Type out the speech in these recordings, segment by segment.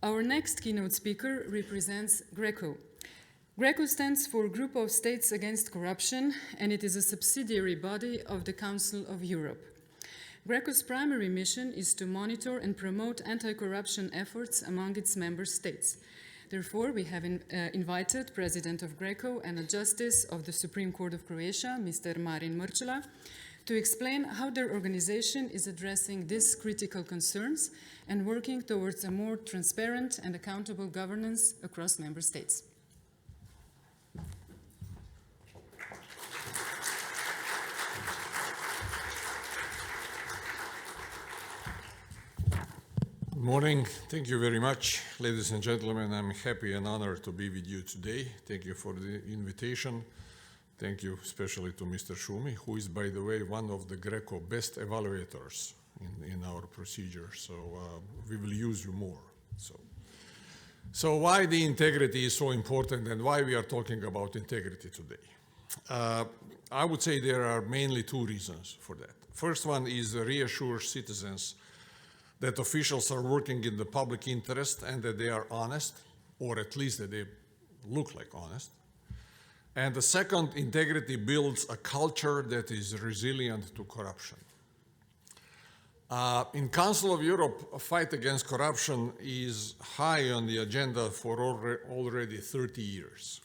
Our next keynote speaker represents GRECO. GRECO stands for Group of States Against Corruption, and it is a subsidiary body of the Council of Europe. GRECO's primary mission is to monitor and promote anti-corruption efforts among its member states. Therefore, we have invited President of GRECO and a Justice of the Supreme Court of Croatia, Mr. Marin Mrčela, to explain how their organization is addressing these critical concerns and working towards a more transparent and accountable governance across member states. Good morning. Thank you very much, ladies and gentlemen. I'm happy and honored to be with you today. Thank you for the invitation. Thank you especially to Mr. Šumi, who is, by the way, one of the GRECO best evaluators in our procedure. So we will use you more. So why the integrity is so important and why we are talking about integrity today? I would say there are mainly two reasons for that. First one is reassure citizens that officials are working in the public interest and that they are honest, or at least that they look like honest. And the second, integrity builds a culture that is resilient to corruption. In Council of Europe, a fight against corruption is high on the agenda for already 30 years.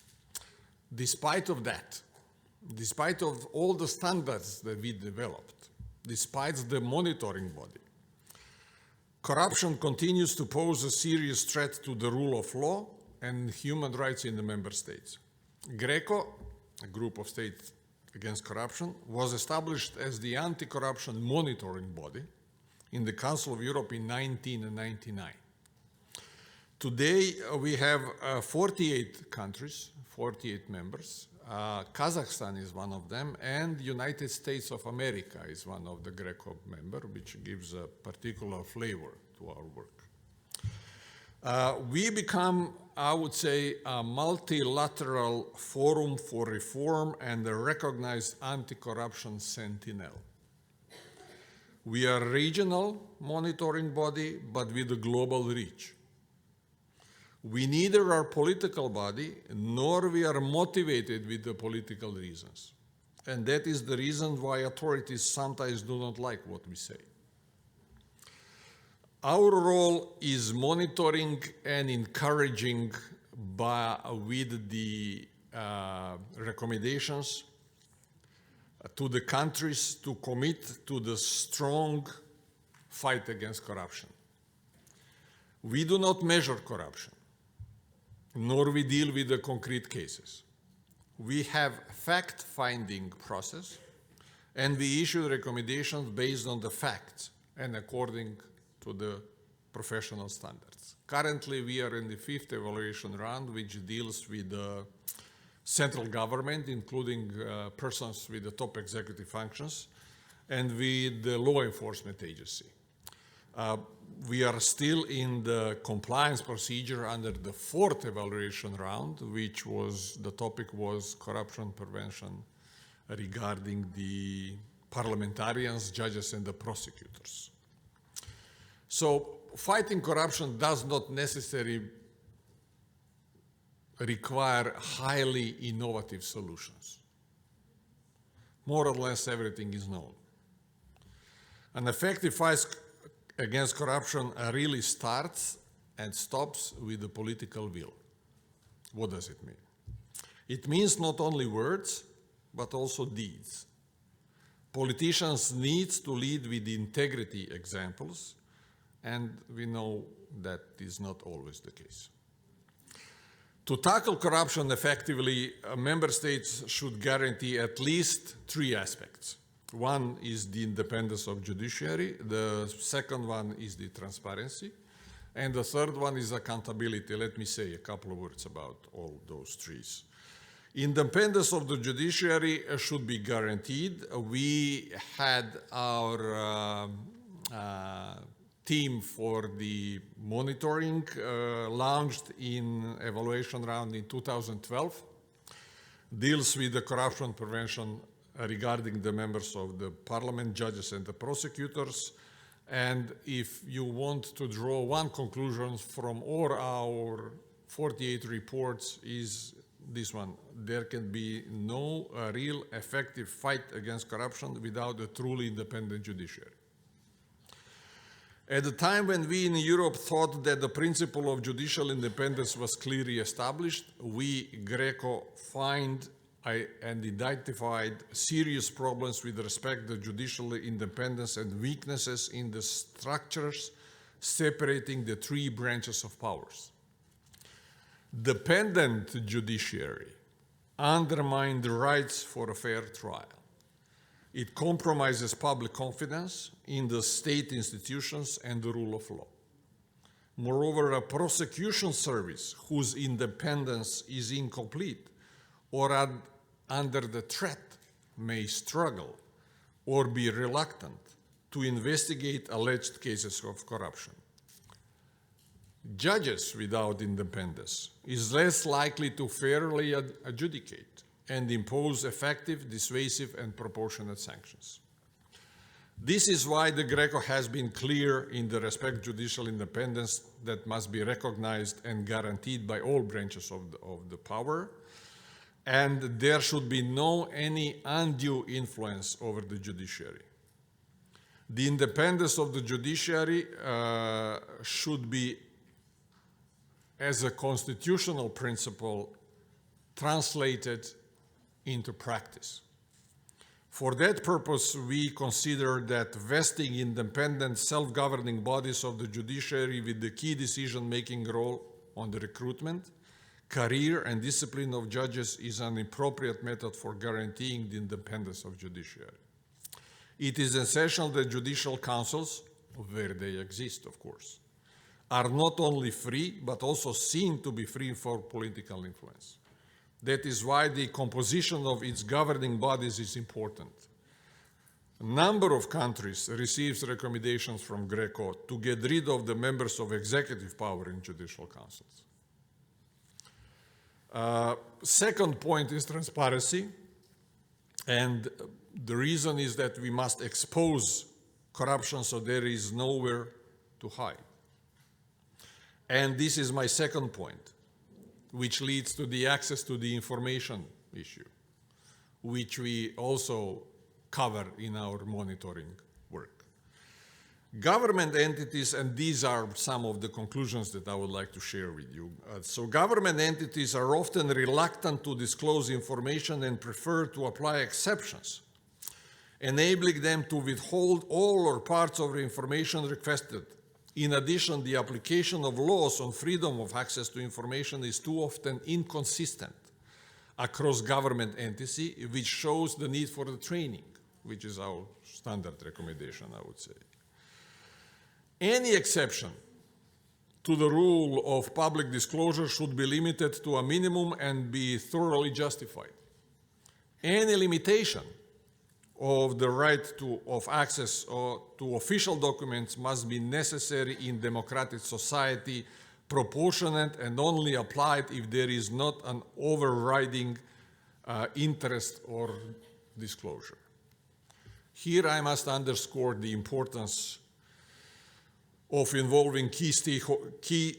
Despite of that, despite of all the standards that we developed, despite the monitoring body, corruption continues to pose a serious threat to the rule of law and human rights in the member states. GRECO, a group of states against corruption, was established as the anti-corruption monitoring body in the Council of Europe in 1999. Today, we have 48 countries, 48 members. Kazakhstan is one of them, and the United States of America is one of the GRECO members, which gives a particular flavor to our work. We become, I would say, a multilateral forum for reform and a recognized anti-corruption sentinel. We are a regional monitoring body, but with a global reach. We neither are political body, nor we are motivated with the political reasons. And that is the reason why authorities sometimes do not like what we say. Our role is monitoring and encouraging with the recommendations to the countries to commit to the strong fight against corruption. We do not measure corruption, nor we deal with the concrete cases. We have fact-finding process, and we issue recommendations based on the facts and according to the professional standards. Currently, we are in the 5th evaluation round, which deals with the central government, including persons with the top executive functions, and with the law enforcement agency. We are still in the compliance procedure under the 4th evaluation round, which was, the topic was corruption prevention regarding the parliamentarians, judges, and the prosecutors. So fighting corruption does not necessarily require highly innovative solutions. More or less everything is known. An effective fight against corruption really starts and stops with the political will. What does it mean? It means not only words, but also deeds. Politicians need to lead with integrity examples, and we know that is not always the case. To tackle corruption effectively, member states should guarantee at least 3 aspects. One is the independence of judiciary, the second one is the transparency, and the third one is accountability. Let me say a couple of words about all those 3. Independence of the judiciary should be guaranteed. We had our team for the monitoring launched in evaluation round in 2012, deals with the corruption prevention regarding the members of the parliament, judges, and the prosecutors. And if you want to draw one conclusion from all our 48 reports is this one: there can be no real effective fight against corruption without a truly independent judiciary. At the time when we in Europe thought that the principle of judicial independence was clearly established, we, Greco, find and identified serious problems with respect to judicial independence and weaknesses in the structures separating the three branches of powers. Dependent judiciary undermines the rights for a fair trial. It compromises public confidence in the state institutions and the rule of law. Moreover, a prosecution service whose independence is incomplete or under the threat may struggle or be reluctant to investigate alleged cases of corruption. Judges without independence is less likely to fairly adjudicate and impose effective, dissuasive, and proportionate sanctions. This is why the Greco has been clear in the respect of judicial independence that must be recognized and guaranteed by all branches of the power, and there should be no any undue influence over the judiciary. The independence of the judiciary should be, as a constitutional principle, translated into practice. For that purpose, we consider that vesting independent self-governing bodies of the judiciary with the key decision-making role on the recruitment, career, and discipline of judges is an appropriate method for guaranteeing the independence of judiciary. It is essential that judicial councils, where they exist, of course, are not only free, but also seen to be free for political influence. That is why the composition of its governing bodies is important. A number of countries receives recommendations from Greco to get rid of the members of executive power in judicial councils. Second point is transparency, and the reason is that we must expose corruption so there is nowhere to hide. And this is my second point, which leads to the access to the information issue, which we also cover in our monitoring work. Government entities, and these are some of the conclusions that I would like to share with you. So government entities are often reluctant to disclose information and prefer to apply exceptions, enabling them to withhold all or parts of the information requested. In addition, the application of laws on freedom of access to information is too often inconsistent across government entities, which shows the need for the training, which is our standard recommendation, I would say. Any exception to the rule of public disclosure should be limited to a minimum and be thoroughly justified. Any limitation of the right of access to official documents must be necessary in democratic society, proportionate, and only applied if there is not an overriding interest or disclosure. Here I must underscore the importance of involving key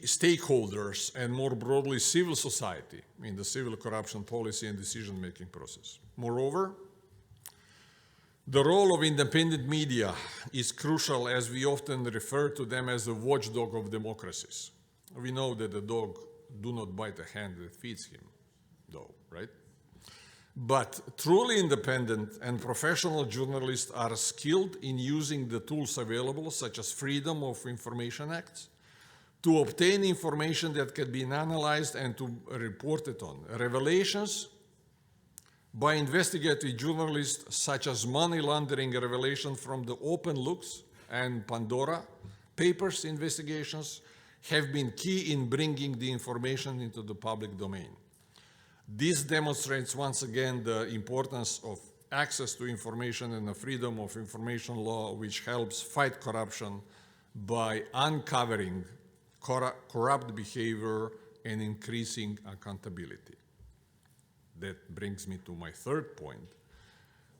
stakeholders and more broadly civil society in the civil corruption policy and decision-making process. Moreover, the role of independent media is crucial, as we often refer to them as the watchdog of democracies. We know that the dog do not bite the hand that feeds him, though, right? But truly independent and professional journalists are skilled in using the tools available, such as Freedom of Information Acts, to obtain information that can be analyzed and to report it on. Revelations by investigative journalists, such as money laundering revelation from the Open Looks and Pandora Papers investigations, have been key in bringing the information into the public domain. This demonstrates once again the importance of access to information and the freedom of information law, which helps fight corruption by uncovering corrupt behavior and increasing accountability. That brings me to my third point,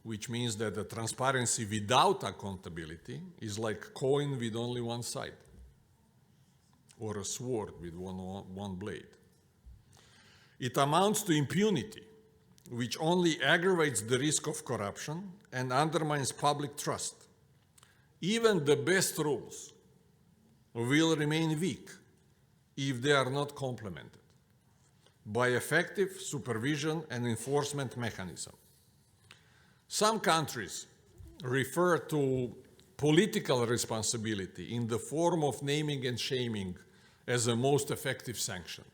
which means that the transparency without accountability is like a coin with only one side, or a sword with one blade. It amounts to impunity, which only aggravates the risk of corruption and undermines public trust. Even the best rules will remain weak if they are not complemented by effective supervision and enforcement mechanism. Some countries refer to political responsibility in the form of naming and shaming as the most effective sanction.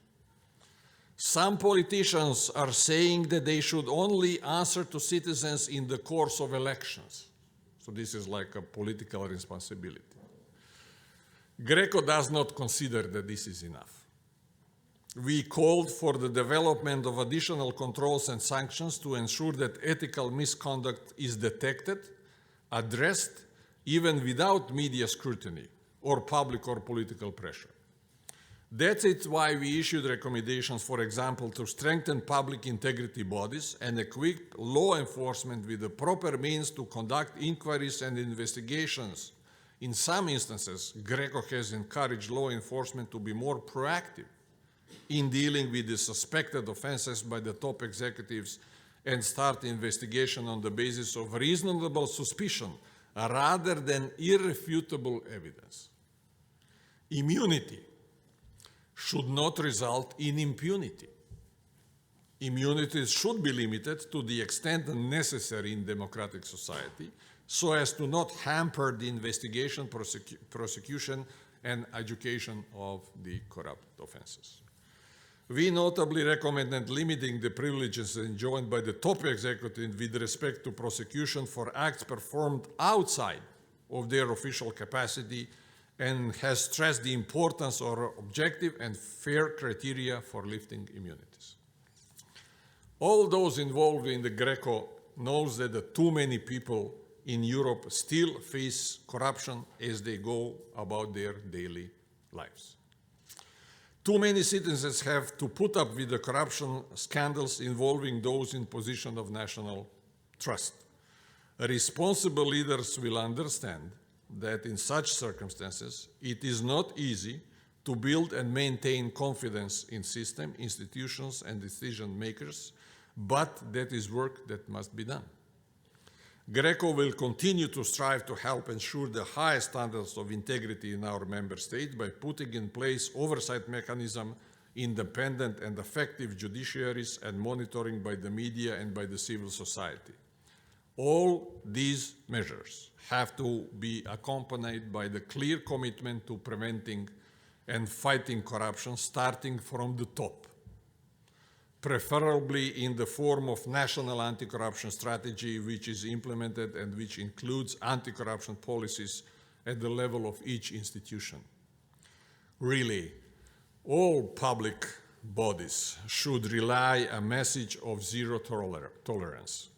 Some politicians are saying that they should only answer to citizens in the course of elections. So this is like a political responsibility. Greco does not consider that this is enough. We called for the development of additional controls and sanctions to ensure that ethical misconduct is detected, addressed, even without media scrutiny or public or political pressure. That's it why we issued recommendations, for example, to strengthen public integrity bodies and equip law enforcement with the proper means to conduct inquiries and investigations. In some instances, Greco has encouraged law enforcement to be more proactive in dealing with the suspected offenses by the top executives and start investigation on the basis of reasonable suspicion rather than irrefutable evidence. Immunity should not result in impunity. Immunity should be limited to the extent necessary in democratic society so as to not hamper the investigation, prosecution, and education of the corrupt offenses. We notably recommended limiting the privileges enjoyed by the top executive with respect to prosecution for acts performed outside of their official capacity and has stressed the importance of objective and fair criteria for lifting immunities. All those involved in the Greco knows that too many people in Europe still face corruption as they go about their daily lives. Too many citizens have to put up with the corruption scandals involving those in position of national trust. Responsible leaders will understand that in such circumstances, it is not easy to build and maintain confidence in system, institutions, and decision makers, but that is work that must be done. Greco will continue to strive to help ensure the highest standards of integrity in our member states by putting in place oversight mechanism, independent and effective judiciaries, and monitoring by the media and by the civil society. All these measures have to be accompanied by the clear commitment to preventing and fighting corruption, starting from the top, preferably in the form of national anti-corruption strategy, which is implemented and which includes anti-corruption policies at the level of each institution. Really, all public bodies should rely on a message of zero tolerance.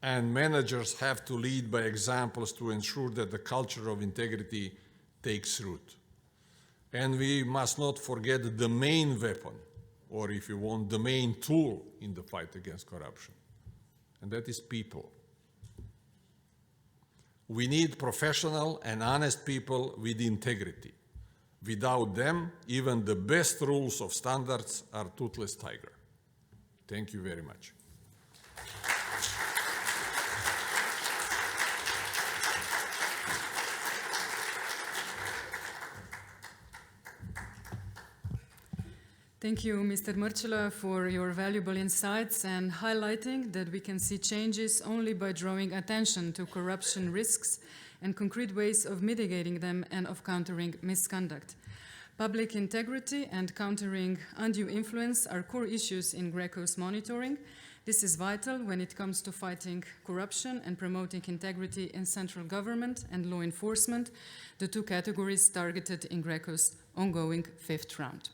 And managers have to lead by examples to ensure that the culture of integrity takes root. And we must not forget the main weapon, or if you want, the main tool in the fight against corruption, and that is people. We need professional and honest people with integrity. Without them, even the best rules of standards are toothless tiger. Thank you very much. Thank you, Mr. Mrčela, for your valuable insights and highlighting that we can see changes only by drawing attention to corruption risks and concrete ways of mitigating them and of countering misconduct. Public integrity and countering undue influence are core issues in Greco's monitoring. This is vital when it comes to fighting corruption and promoting integrity in central government and law enforcement, the two categories targeted in Greco's ongoing fifth round.